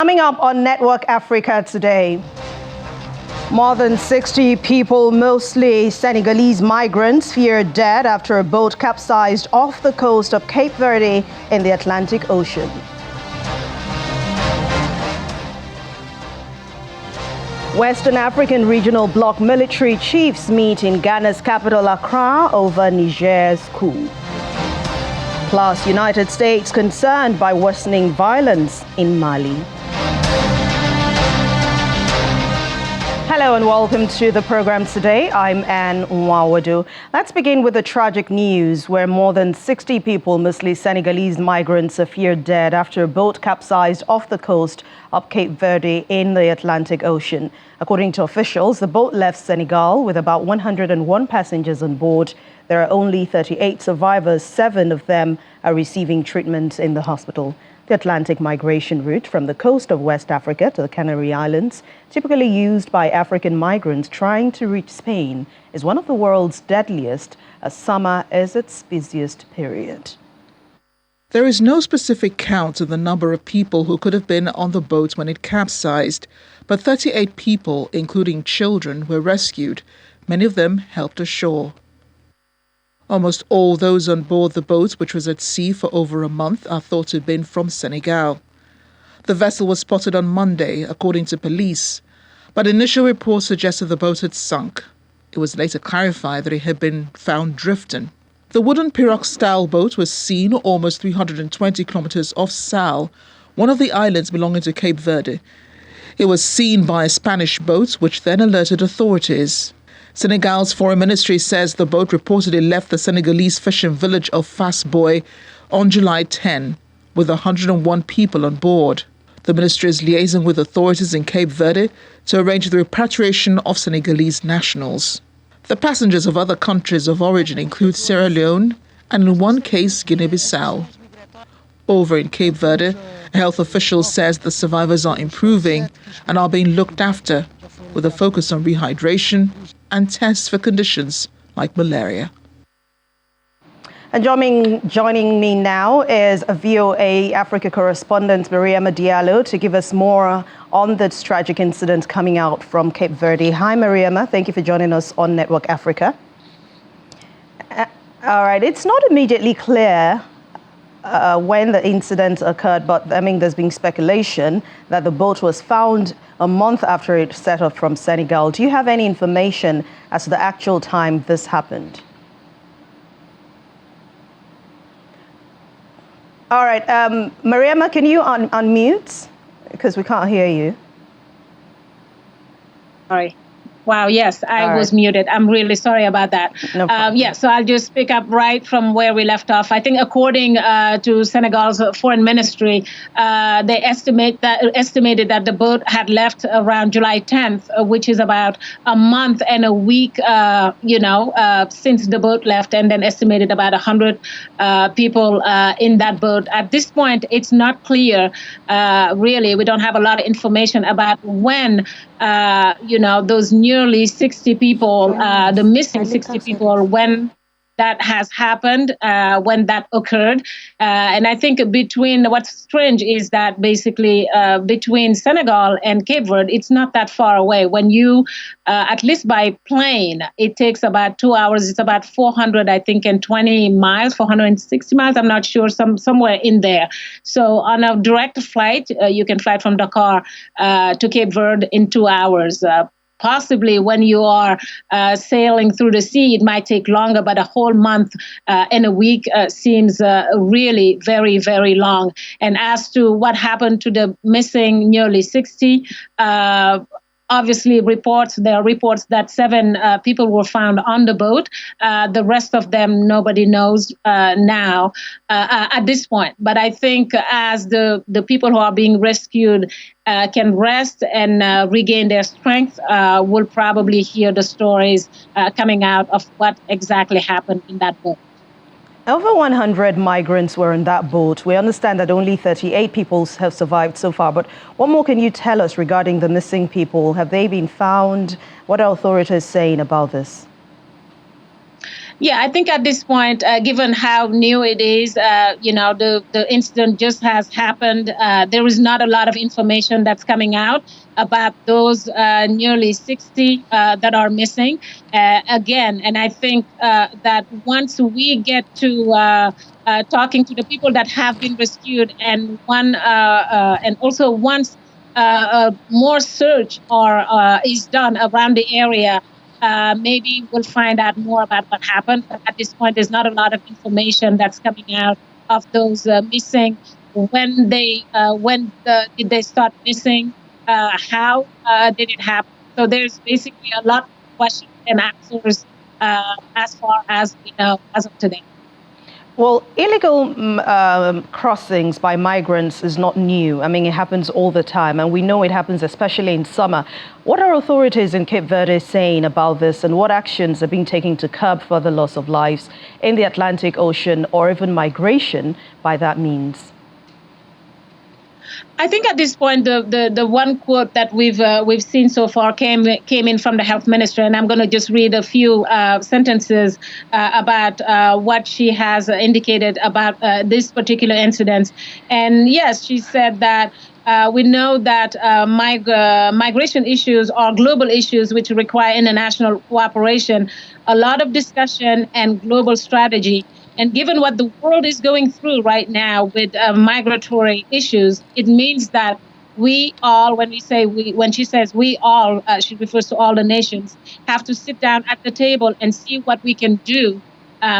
Coming up on Network Africa today, more than 60 people, mostly Senegalese migrants, feared dead after a boat capsized off the coast of Cape Verde in the Atlantic Ocean. Western African Regional Bloc military chiefs meet in Ghana's capital Accra over Niger's coup. Plus, United States concerned by worsening violence in Mali. Hello and welcome to the program today. I'm Anne Nwawadu. Let's begin with the tragic news where more than 60 people, mostly Senegalese migrants, are feared dead after a boat capsized off the coast of Cape Verde in the Atlantic Ocean. According to officials, the boat left Senegal with about 101 passengers on board. There are only 38 survivors. 7 of them are receiving treatment in the hospital. The Atlantic migration route from the coast of West Africa to the Canary Islands, typically used by African migrants trying to reach Spain, is one of the world's deadliest, as summer is its busiest period. There is no specific count of the number of people who could have been on the boat when it capsized, but 38 people, including children, were rescued, many of them helped ashore. Almost all those on board the boat, which was at sea for over a month, are thought to have been from Senegal. The vessel was spotted on Monday, according to police, but initial reports suggested the boat had sunk. It was later clarified that it had been found drifting. The wooden pirogue-style boat was seen almost 320 kilometers off Sal, one of the islands belonging to Cape Verde. It was seen by a Spanish boat, which then alerted authorities. Senegal's foreign ministry says the boat reportedly left the Senegalese fishing village of Fass-Boy on July 10, with 101 people on board. The ministry is liaising with authorities in Cape Verde to arrange the repatriation of Senegalese nationals. The passengers of other countries of origin include Sierra Leone and, in one case, Guinea-Bissau. Over in Cape Verde, a health official says the survivors are improving and are being looked after, with a focus on rehydration and tests for conditions like malaria. And joining me now is a VOA Africa correspondent, Mariama Diallo, to give us more on this tragic incident coming out from Cape Verde. Hi, Mariama. Thank you for joining us on Network Africa. All right. It's not immediately clear when the incident occurred, but there's been speculation that the boat was found a month after it set off from Senegal. Do you have any information as to the actual time this happened? All right, Mariama, can you unmute? Because we can't hear you. Sorry. Wow, yes, I was muted. I'm really sorry about that. No problem. So I'll just pick up right from where we left off. I think according to Senegal's foreign ministry, they estimated that the boat had left around July 10th, which is about a month and a week, since the boat left, and then estimated about 100 people in that boat. At this point, it's not clear, really. We don't have a lot of information about when, those nearly 60 people, the missing 60 people, when that has happened, when that occurred. And I think what's strange is that basically between Senegal and Cape Verde, it's not that far away. When you, at least by plane, it takes about 2 hours. It's about 420 miles, 460 miles. I'm not sure, somewhere in there. So on a direct flight, you can fly from Dakar to Cape Verde in 2 hours. Possibly when you are sailing through the sea, it might take longer, but a whole month and a week seems really very, very long. And as to what happened to the missing nearly 60, obviously there are reports that 7 people were found on the boat. The rest of them, nobody knows now at this point. But I think as the people who are being rescued can rest and regain their strength, we'll probably hear the stories coming out of what exactly happened in that boat. Over 100 migrants were in that boat. We understand that only 38 people have survived so far. But what more can you tell us regarding the missing people? Have they been found? What are authorities saying about this? Yeah, I think at this point, given how new it is, the incident just has happened. There is not a lot of information that's coming out about those nearly 60 that are missing. Again, and I think that once we get to talking to the people that have been rescued, and also once more search is done around the area. Maybe we'll find out more about what happened. But at this point, there's not a lot of information that's coming out of those missing. When did they start missing? How did it happen? So there's basically a lot of questions and answers as far as we know as of today. Well, illegal crossings by migrants is not new. I mean, it happens all the time, and we know it happens especially in summer. What are authorities in Cape Verde saying about this, and what actions are being taken to curb further loss of lives in the Atlantic Ocean or even migration by that means? I think at this point, the one quote that we've seen so far came in from the health minister, and I'm going to just read a few sentences about what she has indicated about this particular incident. And yes, she said that we know that migration issues are global issues which require international cooperation, a lot of discussion and global strategy. And given what the world is going through right now with migratory issues, it means that we all, when she says we all, she refers to all the nations, have to sit down at the table and see what we can do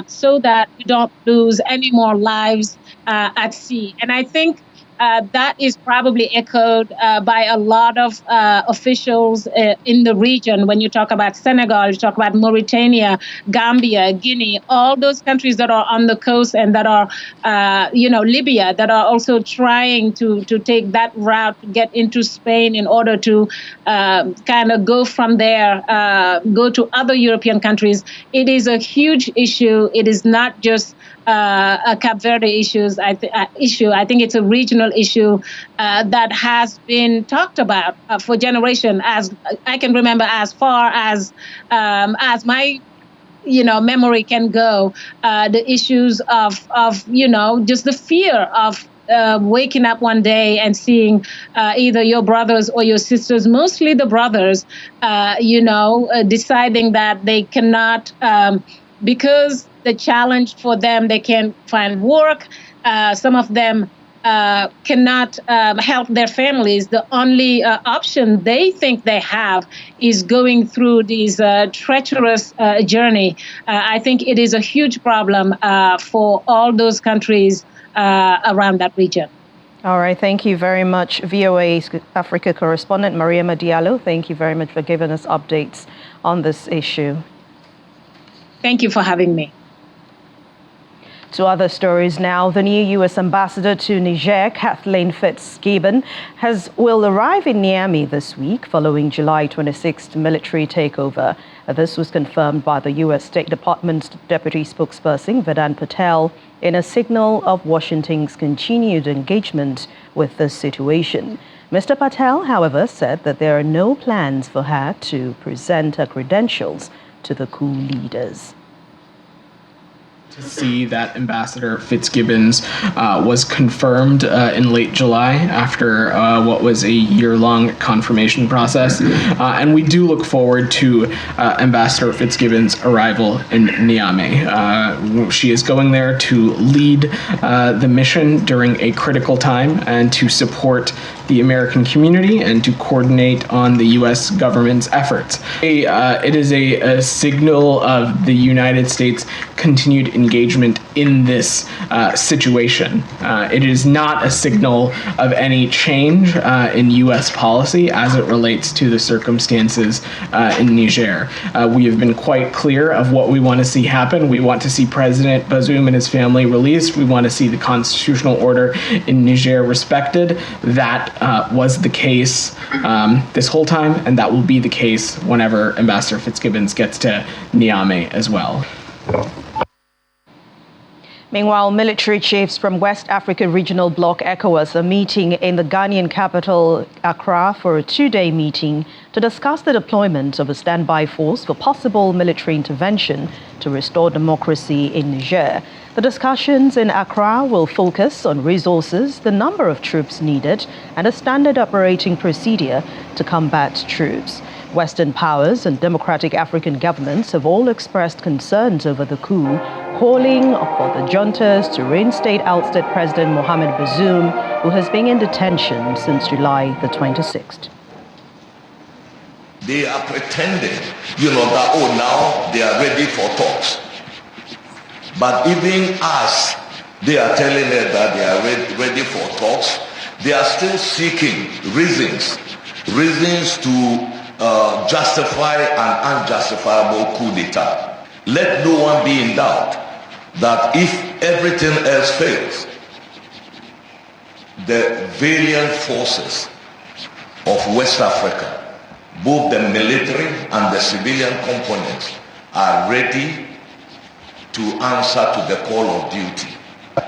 so that we don't lose any more lives at sea. And I think that is probably echoed by a lot of officials in the region. When you talk about Senegal, you talk about Mauritania, Gambia, Guinea, all those countries that are on the coast and that are, Libya, that are also trying to take that route to get into Spain in order to kind of go from there, go to other European countries. It is a huge issue. It is not just a Cape Verde issue. I think it's a regional issue that has been talked about for generations. As I can remember, as far as my memory can go, the issues of just the fear of waking up one day and seeing either your brothers or your sisters, mostly the brothers, deciding that they cannot because the challenge for them, they can't find work. Some of them cannot help their families. The only option they think they have is going through these treacherous journey. I think it is a huge problem for all those countries around that region. All right. Thank you very much, VOA Africa correspondent Mariama Diallo. Thank you very much for giving us updates on this issue. Thank you for having me. To other stories now, the new U.S. ambassador to Niger, Kathleen Fitzgibbon, will arrive in Niamey this week following July 26th military takeover. This was confirmed by the U.S. State Department's deputy spokesperson, Vedant Patel, in a signal of Washington's continued engagement with the situation. Mr. Patel, however, said that there are no plans for her to present her credentials to the coup leaders. To see that Ambassador Fitzgibbons was confirmed in late July after what was a year-long confirmation process. And we do look forward to Ambassador Fitzgibbons' arrival in Niamey. She is going there to lead the mission during a critical time and to support the American community and to coordinate on the U.S. government's efforts. It is a signal of the United States' continued engagement in this situation. It is not a signal of any change in U.S. policy as it relates to the circumstances in Niger. We have been quite clear of what we want to see happen. We want to see President Bazoum and his family released. We want to see the constitutional order in Niger respected. That was the case this whole time, and that will be the case whenever Ambassador Fitzgibbons gets to Niamey as well. Meanwhile, military chiefs from West African Regional Bloc ECOWAS are meeting in the Ghanaian capital, Accra, for a two-day meeting to discuss the deployment of a standby force for possible military intervention to restore democracy in Niger. The discussions in Accra will focus on resources, the number of troops needed, and a standard operating procedure to combat troops. Western powers and democratic African governments have all expressed concerns over the coup, calling for the juntas to reinstate ousted President Mohamed Bazoum, who has been in detention since July the 26th. They are pretending, that, now they are ready for talks. But even as they are telling us that they are ready for talks, they are still seeking reasons to justify an unjustifiable coup d'etat. Let no one be in doubt that if everything else fails, the valiant forces of West Africa, both the military and the civilian components, are ready to answer to the call of duty.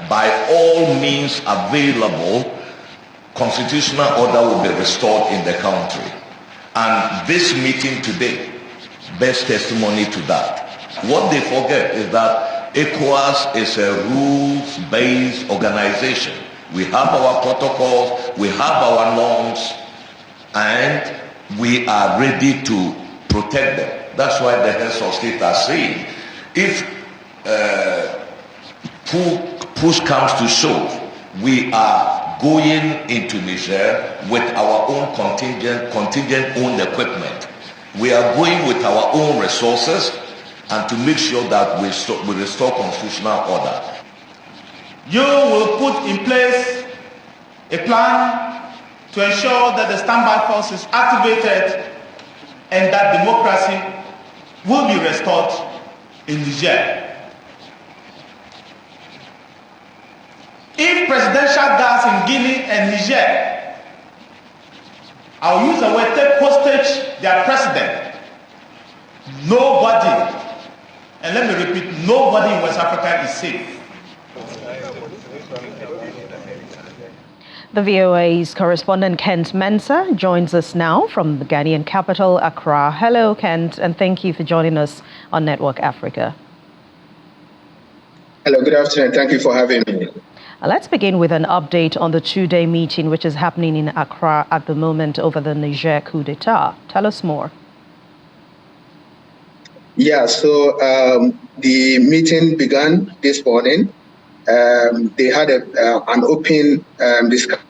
By all means available, constitutional order will be restored in the country. And this meeting today bears testimony to that. What they forget is that ECOWAS is a rules-based organization. We have our protocols, we have our norms, and we are ready to protect them. That's why the heads of state are saying, if push comes to shove, we are going into Niger with our own contingent owned equipment. We are going with our own resources and to make sure that we restore constitutional order. You will put in place a plan to ensure that the standby force is activated and that democracy will be restored in Niger. If presidential guards in Guinea and Niger, I'll use the word, take hostage their president, nobody, and let me repeat, nobody in West Africa is safe. The VOA's correspondent Kent Mensah joins us now from the Ghanaian capital, Accra. Hello, Kent, and thank you for joining us on Network Africa. Hello, good afternoon. Thank you for having me. Let's begin with an update on the two-day meeting which is happening in Accra at the moment over the Niger coup d'etat. Tell us more. Yeah, so the meeting began this morning. They had an open discussion.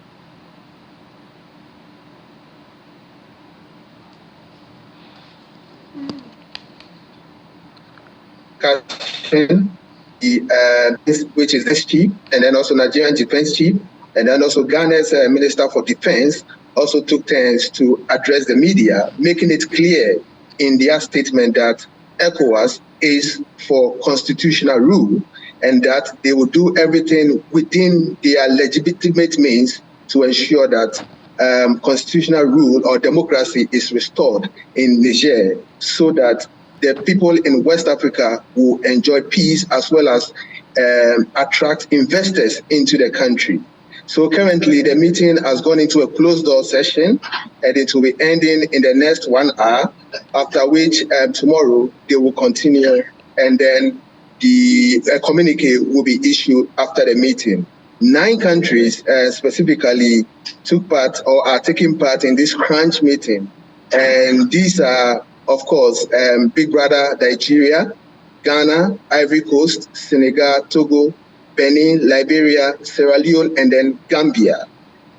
Which is this chief, and then also Nigerian defense chief, and then also Ghana's Minister for Defense also took turns to address the media, making it clear in their statement that ECOWAS is for constitutional rule and that they will do everything within their legitimate means to ensure that constitutional rule or democracy is restored in Niger so that the people in West Africa will enjoy peace as well as attract investors into the country. So currently the meeting has gone into a closed door session and it will be ending in the next 1 hour, after which tomorrow they will continue and then the communique will be issued after the meeting. 9 countries specifically took part or are taking part in this crunch meeting. And these are, of course, Big Brother Nigeria, Ghana, Ivory Coast, Senegal, Togo, Benin, Liberia, Sierra Leone, and then Gambia.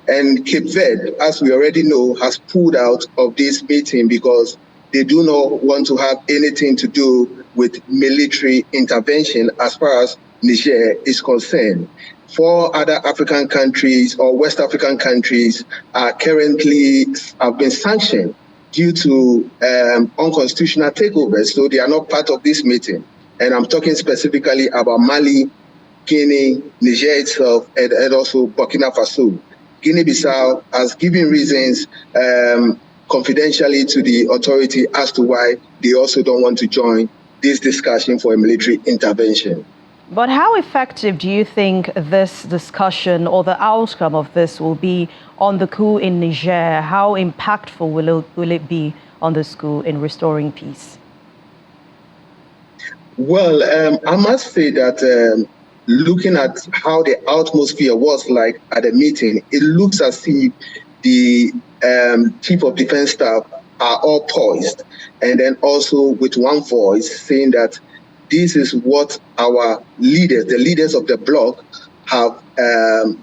And Cape Verde, as we already know, has pulled out of this meeting because they do not want to have anything to do with military intervention as far as Niger is concerned. 4 other African countries or West African countries are currently have been sanctioned due to unconstitutional takeovers, so they are not part of this meeting. And I'm talking specifically about Mali, Guinea, Niger itself, and also Burkina Faso. Guinea-Bissau has given reasons confidentially to the authority as to why they also don't want to join this discussion for a military intervention. But how effective do you think this discussion or the outcome of this will be on the coup in Niger? How impactful will it be on this coup in restoring peace? Well, I must say that looking at how the atmosphere was like at the meeting, it looks as if the Chief of Defense Staff are all poised, and then also with one voice saying that this is what our leaders, the leaders of the bloc, have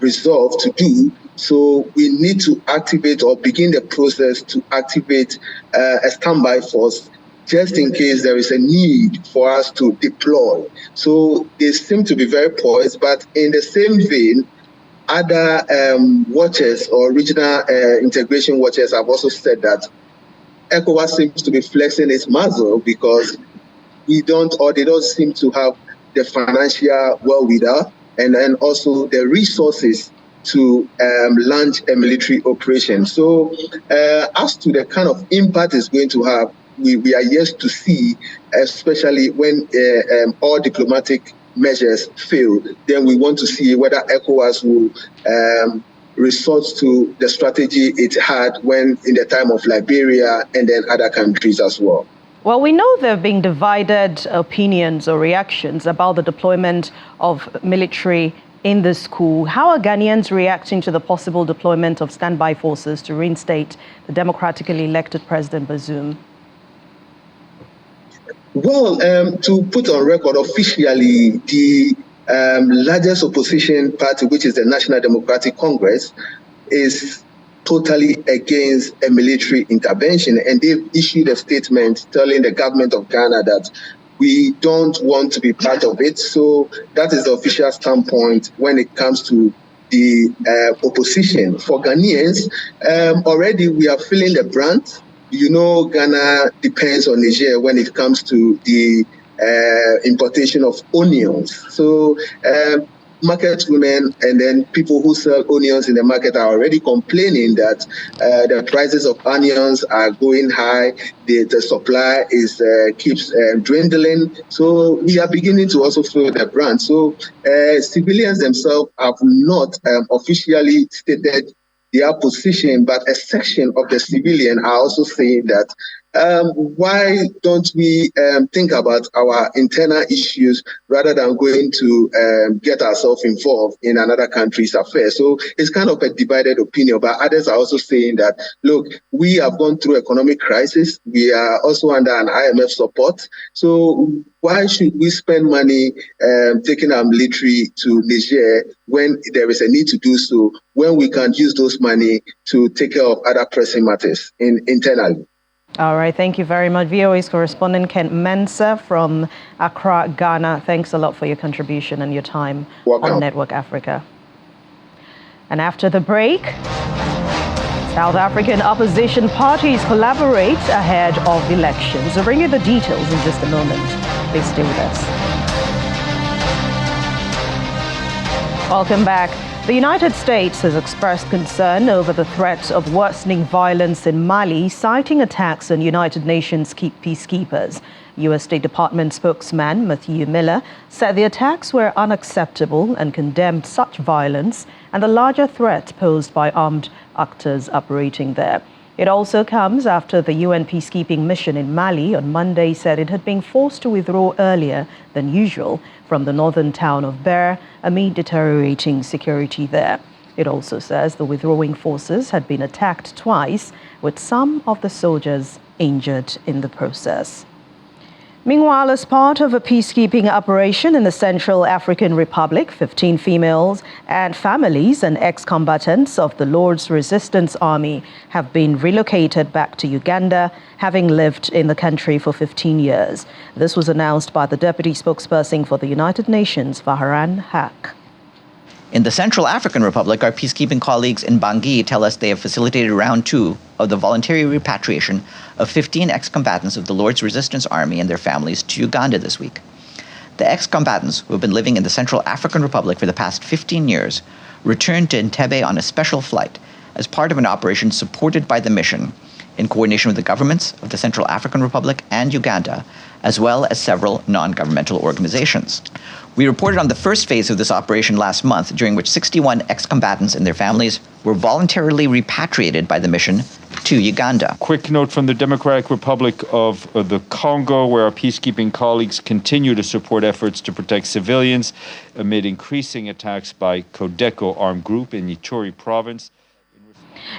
resolved to do. So we need to activate or begin the process to activate a standby force just in case there is a need for us to deploy. So they seem to be very poised, but in the same vein, other watchers or regional integration watchers have also said that ECOWAS seems to be flexing its muscle because they don't seem to have the financial wherewithal and then also the resources to launch a military operation. So as to the kind of impact it's going to have, we are yet to see, especially when all diplomatic measures fail. Then we want to see whether ECOWAS will resort to the strategy it had when in the time of Liberia and then other countries as well. Well, we know there have been divided opinions or reactions about the deployment of military in this coup. How are Ghanaians reacting to the possible deployment of standby forces to reinstate the democratically elected President Bazoum? Well, to put on record officially, the largest opposition party, which is the National Democratic Congress, is totally against a military intervention, and they've issued a statement telling the government of Ghana that we don't want to be part of it. So that is the official standpoint when it comes to the opposition. For Ghanaians, already we are feeling the brunt. You know, Ghana depends on Niger when it comes to the importation of onions. So market women and then people who sell onions in the market are already complaining that the prices of onions are going high. The supply keeps dwindling. So we are beginning to also feel the brunt. So civilians themselves have not officially stated their position, but a section of the civilian are also saying that why don't we think about our internal issues rather than going to get ourselves involved in another country's affairs? So it's kind of a divided opinion, but others are also saying that, look, we have gone through economic crisis. We are also under an IMF support. So why should we spend money taking our military to Niger when there is a need to do so, when we can use those money to take care of other pressing matters internally? All right. Thank you very much. VOA's correspondent Kent Mensah from Accra, Ghana. Thanks a lot for your contribution and your time on Network Africa. And after the break, South African opposition parties collaborate ahead of elections. We'll bring you the details in just a moment. Please stay with us. Welcome back. The United States has expressed concern over the threat of worsening violence in Mali, citing attacks on United Nations peacekeepers. U.S. State Department spokesman Matthew Miller said the attacks were unacceptable and condemned such violence and the larger threat posed by armed actors operating there. It also comes after the UN peacekeeping mission in Mali on Monday said it had been forced to withdraw earlier than usual from the northern town of Ber amid deteriorating security there. It also says the withdrawing forces had been attacked twice, with some of the soldiers injured in the process. Meanwhile, as part of a peacekeeping operation in the Central African Republic, 15 females and families and ex-combatants of the Lord's Resistance Army have been relocated back to Uganda, having lived in the country for 15 years. This was announced by the deputy spokesperson for the United Nations, Vaharan Haq. In the Central African Republic, our peacekeeping colleagues in Bangui tell us they have facilitated round 2 of the voluntary repatriation of 15 ex-combatants of the Lord's Resistance Army and their families to Uganda this week. The ex-combatants, who have been living in the Central African Republic for the past 15 years, returned to Entebbe on a special flight as part of an operation supported by the mission in coordination with the governments of the Central African Republic and Uganda, as well as several non-governmental organizations. We reported on the first phase of this operation last month, during which 61 ex-combatants and their families were voluntarily repatriated by the mission to Uganda. Quick note from the Democratic Republic of the Congo, where our peacekeeping colleagues continue to support efforts to protect civilians amid increasing attacks by Codeco armed group in Ituri province.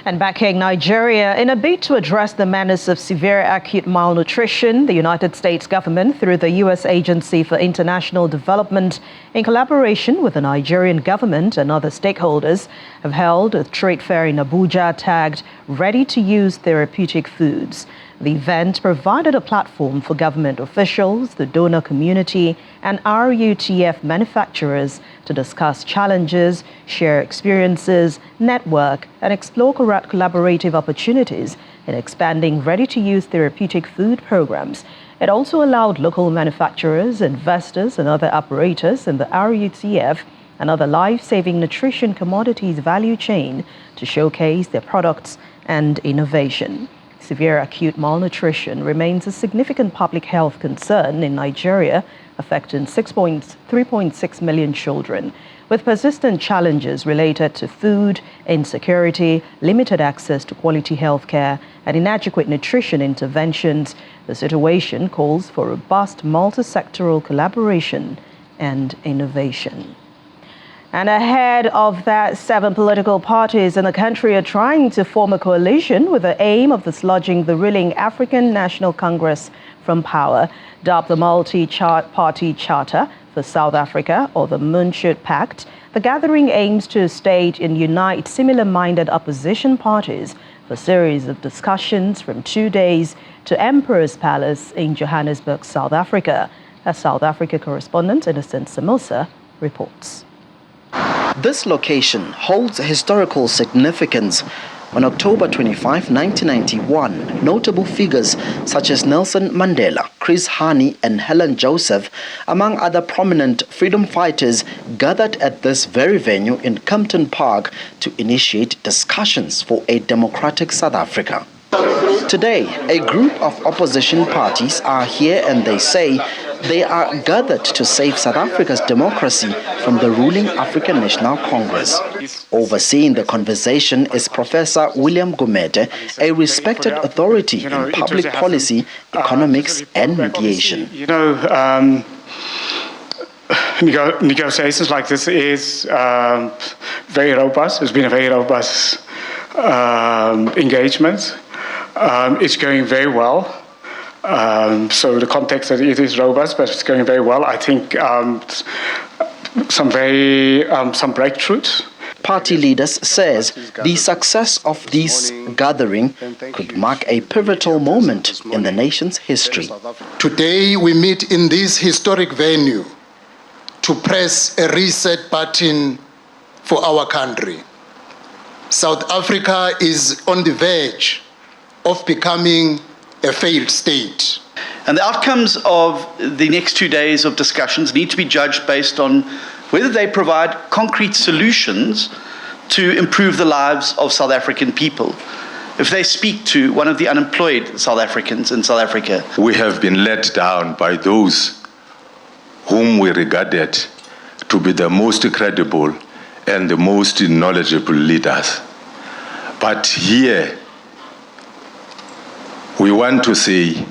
And back here in Nigeria, in a bid to address the menace of severe acute malnutrition, the United States government, through the U.S. Agency for International Development, in collaboration with the Nigerian government and other stakeholders, have held a trade fair in Abuja tagged Ready-to-Use Therapeutic Foods. The event provided a platform for government officials, the donor community, and RUTF manufacturers to discuss challenges, share experiences, network, and explore collaborative opportunities in expanding ready-to-use therapeutic food programs. It also allowed local manufacturers, investors, and other operators in the RUTF and other life-saving nutrition commodities value chain to showcase their products and innovation. Severe acute malnutrition remains a significant public health concern in Nigeria, affecting 3.6 million children. With persistent challenges related to food insecurity, limited access to quality health care, and inadequate nutrition interventions, the situation calls for robust multi-sectoral collaboration and innovation. And ahead of that, 7 political parties in the country are trying to form a coalition with the aim of dislodging the ruling African National Congress from power. Dubbed the Multi-Party Charter for South Africa, or the Moonshot Pact, the gathering aims to stage and unite similar-minded opposition parties for a series of discussions from 2 days to Emperor's Palace in Johannesburg, South Africa. Our South Africa correspondent, Innocent Samosa, reports. This location holds historical significance. On October 25, 1991, notable figures such as Nelson Mandela, Chris Hani, and Helen Joseph, among other prominent freedom fighters, gathered at this very venue in Kempton Park to initiate discussions for a democratic South Africa. Today, a group of opposition parties are here and they say they are gathered to save South Africa's democracy from the ruling African National Congress. Overseeing the conversation is Professor William Gumede, a respected authority in public policy, economics, and mediation. Negotiations like this is very robust. It's been a very robust engagement. It's going very well. So the context that it is robust, but it's going very well. I think some breakthroughs. Party leaders says the success of this gathering could mark a pivotal moment in the nation's history. Today we meet in this historic venue to press a reset button for our country. South Africa is on the verge of becoming a failed state. And the outcomes of the next 2 days of discussions need to be judged based on whether they provide concrete solutions to improve the lives of South African people. If they speak to one of the unemployed South Africans in South Africa. We have been let down by those whom we regarded to be the most credible and the most knowledgeable leaders. But here, we want to say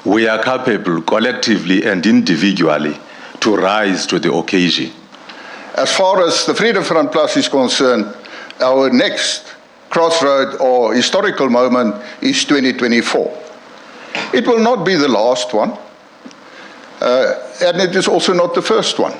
we are capable collectively and individually to rise to the occasion. As far as the Freedom Front Plus is concerned, our next crossroad or historical moment is 2024. It will not be the last one, and it is also not the first one.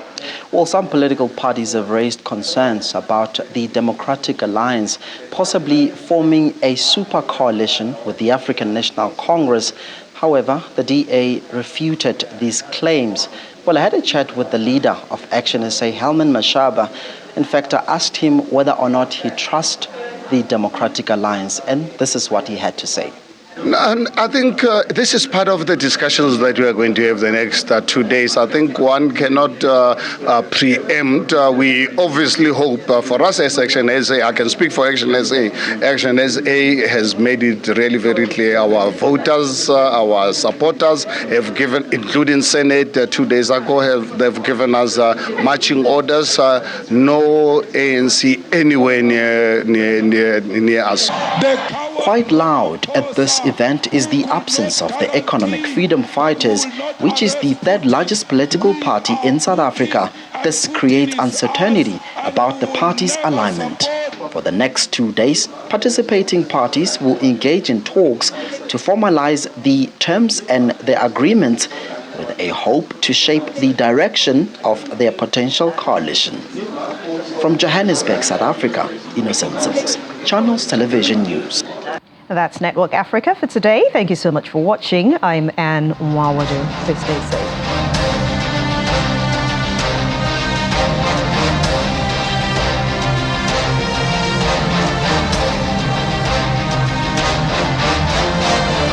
Well, some political parties have raised concerns about the Democratic Alliance possibly forming a super coalition with the African National Congress. However, the DA refuted these claims. Well, I had a chat with the leader of Action SA, Helman Mashaba. In fact, I asked him whether or not he trusts the Democratic Alliance, and this is what he had to say. And I think this is part of the discussions that we are going to have the next 2 days. I think one cannot preempt. We obviously hope for us as Action SA, I can speak for Action SA. Action SA has made it really very clear. Our voters, our supporters have given, including Senate 2 days ago, they've given us marching orders. No ANC anywhere near us. Quite loud at this event is the absence of the Economic Freedom Fighters, which is the third largest political party in South Africa. This creates uncertainty about the party's alignment. For the next 2 days, participating parties will engage in talks to formalize the terms and the agreements with a hope to shape the direction of their potential coalition. From Johannesburg, South Africa, Innocent Silks, Channels Television News. That's Network Africa for today. Thank you so much for watching. I'm Anne Mwawadu. Please stay safe.